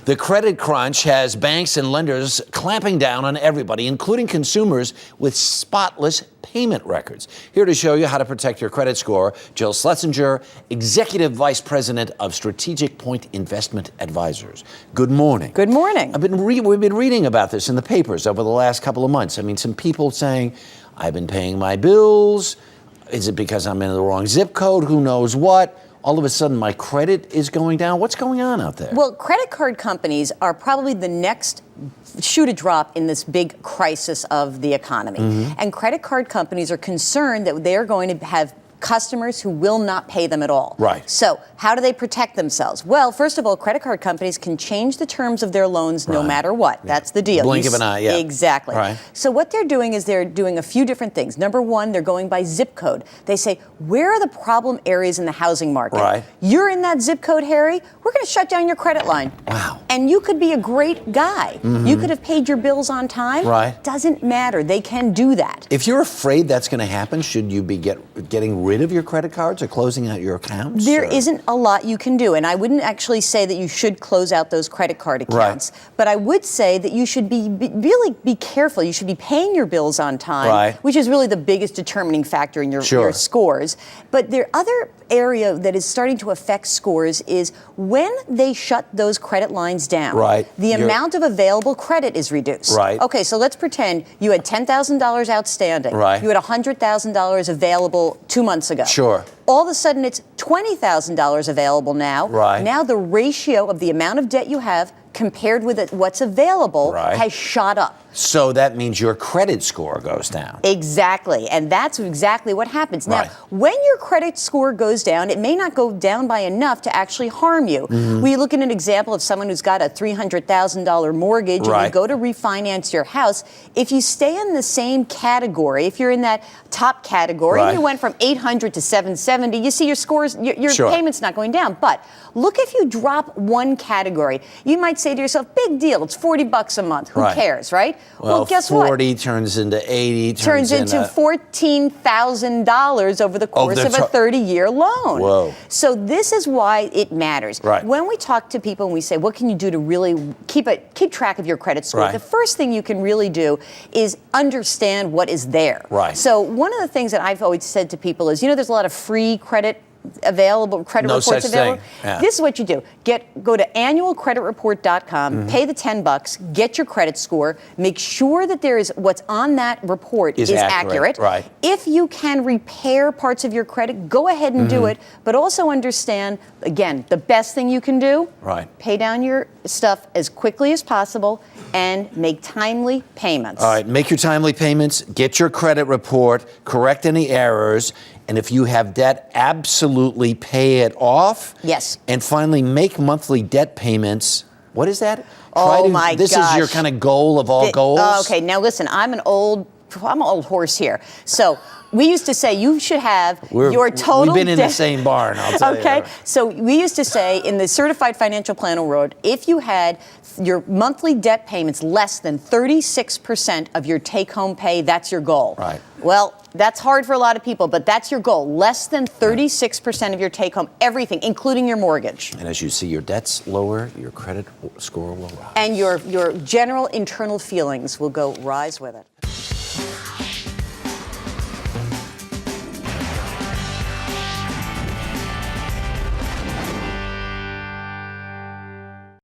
The credit crunch has banks and lenders clamping down on everybody, including consumers with spotless payment records. Here to show you how to protect your credit score, Jill Schlesinger, Executive Vice President of Strategic Point Investment Advisors. Good morning. Good morning. We've been reading about this in the papers over the last couple of months. I mean, some people saying, I've been paying my bills. Is it because I'm in the wrong zip code? Who knows what? All of a sudden, my credit is going down. What's going on out there? Well, credit card companies are probably the next shoe to drop in this big crisis of the economy. And credit card companies are concerned that they're going to have customers who will not pay them at all. Right. So how do they protect themselves? Well, first of all, credit card companies can change the terms of their loans no matter what. Yeah. That's the deal. Blink of an eye, yeah. Exactly. Right. So what they're doing is they're doing a few different things. Number one, they're going by zip code. They say, where are the problem areas in the housing market? Right. You're in that zip code, Harry, we're going to shut down your credit line. Wow. And you could be a great guy. You could have paid your bills on time. Right. Doesn't matter. They can do that. If you're afraid that's going to happen, should you be getting rid of your credit cards or closing out your accounts? There isn't a lot you can do, and I wouldn't actually say that you should close out those credit card accounts. Right. But I would say that you should really be careful. You should be paying your bills on time, which is really the biggest determining factor in your scores. But the other area that is starting to affect scores is when they shut those credit lines down. The amount of available credit is reduced. Okay, so let's pretend you had $10,000 outstanding. You had $100,000 available 2 months ago. All of a sudden, it's $20,000 available now. Now the ratio of the amount of debt you have compared with what's available has shot up. So that means your credit score goes down. Exactly, and that's exactly what happens. Now, when your credit score goes down, it may not go down by enough to actually harm you. We look at an example of someone who's got a $300,000 mortgage and you go to refinance your house. If you stay in the same category, if you're in that top category, and you went from 800 to 770, you see your scores, your payment's not going down. But look, if you drop one category, you might say to yourself, big deal, it's $40 a month, who cares, right? Well, guess 40 turns into 80, turns into $14,000 over the course of a 30-year loan. Whoa. So this is why it matters. When we talk to people and we say, what can you do to really keep track of your credit score? The first thing you can really do is understand what is there. So one of the things that I've always said to people is, there's a lot of free credit available, credit reports available. This is what you do. Go to annualcreditreport.com, pay the $10, get your credit score, make sure that what's on that report is accurate. If you can repair parts of your credit, go ahead and do it, but also understand, again, the best thing you can do, pay down your stuff as quickly as possible and make timely payments. All right, make your timely payments, get your credit report, correct any errors, and if you have debt, absolutely pay it off. Yes. And finally, make monthly debt payments. What is that? My gosh. This is your kind of goal of all goals? Okay, now listen, I'm an old horse here. So we used to say you should have your total We've been in the same barn, I'll tell you. Okay, so we used to say in the Certified Financial Planner world, if you had your monthly debt payments less than 36% of your take-home pay, that's your goal. Well, that's hard for a lot of people, but that's your goal. Less than 36% of your take-home, everything, including your mortgage. And as you see your debts lower, your credit score will rise. And your general internal feelings will rise with it.